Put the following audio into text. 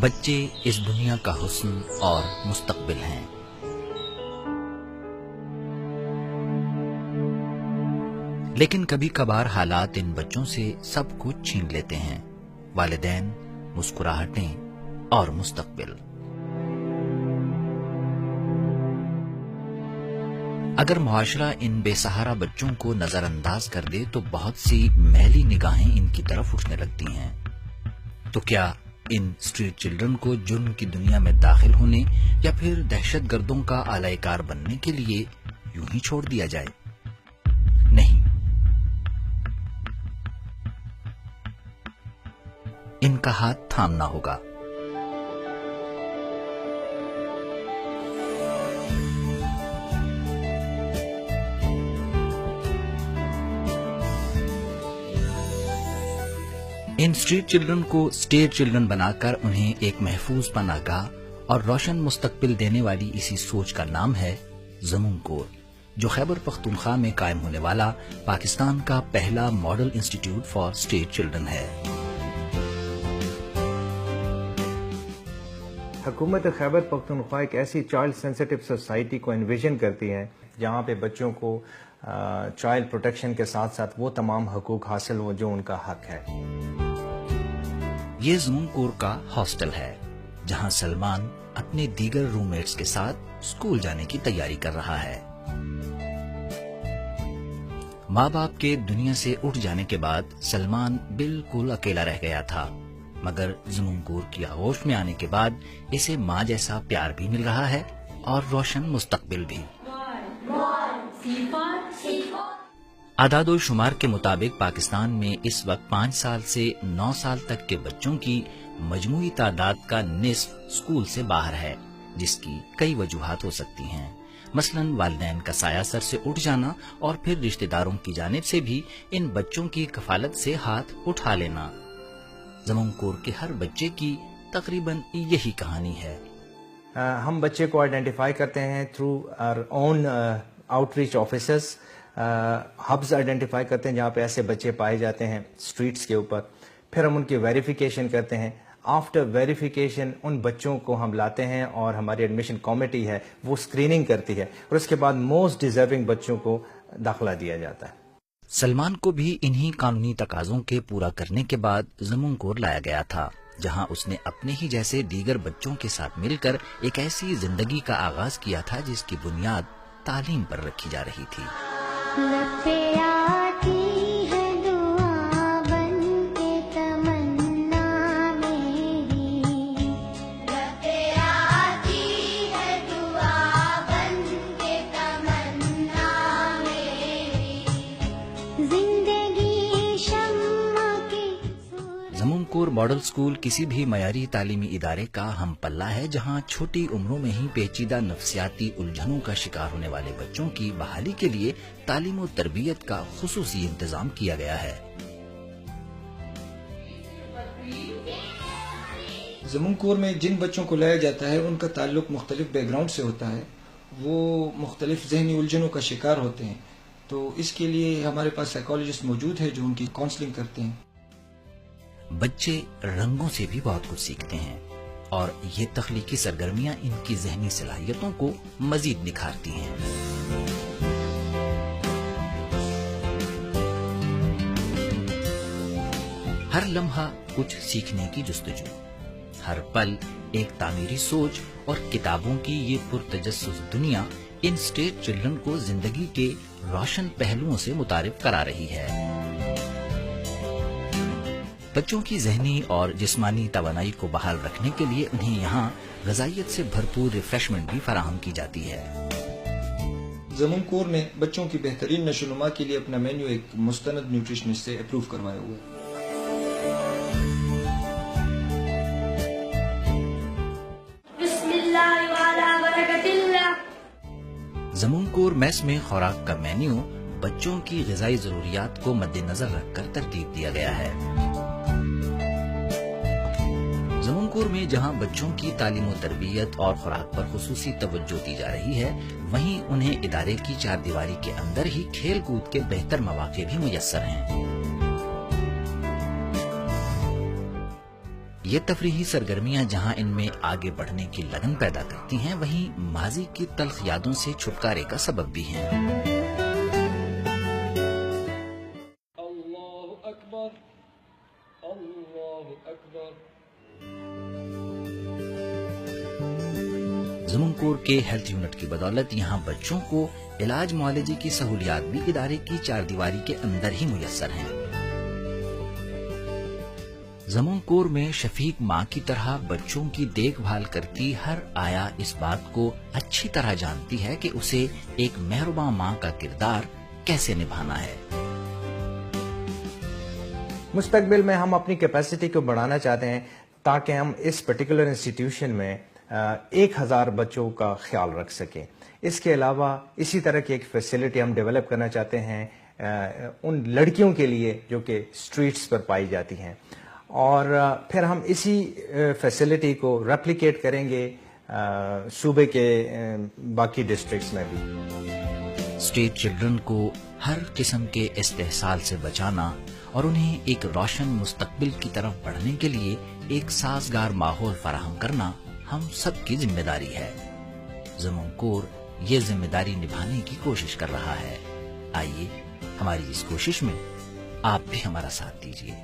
بچے اس دنیا کا حسن اور مستقبل ہیں. لیکن کبھی کبھار حالات ان بچوں سے سب کچھ چھین لیتے ہیں، والدین، مسکراہٹیں اور مستقبل. اگر معاشرہ ان بے سہارا بچوں کو نظر انداز کر دے تو بہت سی میلی نگاہیں ان کی طرف اٹھنے لگتی ہیں. تو کیا ان اسٹریٹ چلڈرن کو جرم کی دنیا میں داخل ہونے یا پھر دہشت گردوں کا آلائے کار بننے کے لیے یوں ہی چھوڑ دیا جائے؟ نہیں، ان کا ہاتھ تھامنا ہوگا. ان اسٹریٹ چلڈرن کو اسٹیٹ چلڈرن بنا کر انہیں ایک محفوظ پناہ گاہ اور روشن مستقبل دینے والی اسی سوچ کا نام ہے زمون کور، جو خیبر پختونخوا میں قائم ہونے والا پاکستان کا پہلا model institute for state children ہے. حکومت خیبر پختونخوا ایک ایسی چائلڈ سینسیٹیو سوسائٹی کو انویژن کرتی ہے جہاں پہ بچوں کو چائلڈ پروٹیکشن کے ساتھ ساتھ وہ تمام حقوق حاصل ہو جو ان کا حق ہے. یہ زمون کور کا ہاسٹل ہے جہاں سلمان اپنے دیگر روم میٹس کے ساتھ اسکول جانے کی تیاری کر رہا ہے. ماں باپ کے دنیا سے اٹھ جانے کے بعد سلمان بالکل اکیلا رہ گیا تھا، مگر زمون کور کی آغوش میں آنے کے بعد اسے ماں جیسا پیار بھی مل رہا ہے اور روشن مستقبل بھی. اعداد و شمار کے مطابق پاکستان میں اس وقت 5 سال سے 9 سال تک کے بچوں کی مجموعی تعداد کا نصف اسکول سے باہر ہے، جس کی کئی وجوہات ہو سکتی ہیں. مثلاً والدین کا سایہ سر سے اٹھ جانا اور پھر رشتہ داروں کی جانب سے بھی ان بچوں کی کفالت سے ہاتھ اٹھا لینا. زمون کور کے ہر بچے کی تقریباً یہی کہانی ہے. ہم بچے کو آئیڈینٹیفائی کرتے ہیں through our own outreach offices. Hubs identify کرتے ہیں جہاں پہ ایسے بچے پائے جاتے ہیں اسٹریٹس کے اوپر. پھر ہم ان کی ویریفیکیشن کرتے ہیں. آفٹر ویریفیکیشن ان بچوں کو ہم لاتے ہیں اور ہماری ایڈمیشن کمیٹی ہے وہ اسکریننگ کرتی ہے اور اس کے بعد موسٹ ڈیزرونگ بچوں کو داخلہ دیا جاتا ہے. سلمان کو بھی انہی قانونی تقاضوں کے پورا کرنے کے بعد زمون کور لایا گیا تھا، جہاں اس نے اپنے ہی جیسے دیگر بچوں کے ساتھ مل کر ایک ایسی زندگی کا آغاز کیا تھا جس کی بنیاد تعلیم پر رکھی جا رہی تھی. زمون کور ماڈل اسکول کسی بھی معیاری تعلیمی ادارے کا ہم پلہ ہے جہاں چھوٹی عمروں میں ہی پیچیدہ نفسیاتی الجھنوں کا شکار ہونے والے بچوں کی بحالی کے لیے تعلیم و تربیت کا خصوصی انتظام کیا گیا ہے. زمون کور میں جن بچوں کو لایا جاتا ہے ان کا تعلق مختلف بیک گراؤنڈ سے ہوتا ہے، وہ مختلف ذہنی الجھنوں کا شکار ہوتے ہیں، تو اس کے لیے ہمارے پاس سائیکالوجسٹ موجود ہے جو ان کی کاؤنسلنگ کرتے ہیں. بچے رنگوں سے بھی بہت کچھ سیکھتے ہیں اور یہ تخلیقی سرگرمیاں ان کی ذہنی صلاحیتوں کو مزید نکھارتی ہیں. ہر لمحہ کچھ سیکھنے کی جستجو، ہر پل ایک تعمیری سوچ اور کتابوں کی یہ پرتجسس دنیا ان اسٹیٹ چلڈرن کو زندگی کے روشن پہلوؤں سے متعارف کرا رہی ہے. بچوں کی ذہنی اور جسمانی توانائی کو بحال رکھنے کے لیے انہیں یہاں غذائیت سے بھرپور ریفریشمنٹ بھی فراہم کی جاتی ہے. زمون کور نے بچوں کی بہترین نشو و نما کے لیے اپنا مینیو ایک مستند نیوٹریشنسٹ سے اپروو کروایا ہوا ہے. زمون کور میس میں خوراک کا مینیو بچوں کی غذائی ضروریات کو مد نظر رکھ کر ترتیب دیا گیا ہے. زمون کور زمنکور میں جہاں بچوں کی تعلیم و تربیت اور خوراک پر خصوصی توجہ دی جا رہی ہے، وہیں انہیں ادارے کی چار دیواری کے اندر ہی کھیل کود کے بہتر مواقع بھی میسر ہیں۔ یہ تفریحی سرگرمیاں جہاں ان میں آگے بڑھنے کی لگن پیدا کرتی ہیں، وہیں ماضی کی تلخ یادوں سے چھٹکارے کا سبب بھی ہیں۔ اللہ اکبر، اللہ اکبر۔ زمنکور کے ہیلتھ یونٹ کی بدولت یہاں بچوں کو علاج معالجے کی سہولیات بھی ادارے کی چار دیواری کے اندر ہی میسر ہیں۔ زمنکور میں شفیق ماں کی طرح بچوں کی دیکھ بھال کرتی ہر آیا اس بات کو اچھی طرح جانتی ہے کہ اسے ایک مہرباں ماں کا کردار کیسے نبھانا ہے۔ مستقبل میں ہم اپنی کیپیسٹی کو بڑھانا چاہتے ہیں تاکہ ہم اس پرٹیکولر انسٹیٹیوشن میں 1000 بچوں کا خیال رکھ سکیں۔ اس کے علاوہ اسی طرح کی ایک فیسلٹی ہم ڈیولپ کرنا چاہتے ہیں ان لڑکیوں کے لیے جو کہ اسٹریٹس پر پائی جاتی ہیں، اور پھر ہم اسی فیسلٹی کو ریپلیکیٹ کریں گے صوبے کے باقی ڈسٹرکٹس میں بھی۔ اسٹریٹ چلڈرن کو ہر قسم کے استحصال سے بچانا اور انہیں ایک روشن مستقبل کی طرف بڑھنے کے لیے ایک سازگار ماحول فراہم کرنا ہم سب کی ذمہ داری ہے۔ زمنکور یہ ذمہ داری نبھانے کی کوشش کر رہا ہے۔ آئیے ہماری اس کوشش میں آپ بھی ہمارا ساتھ دیجیے۔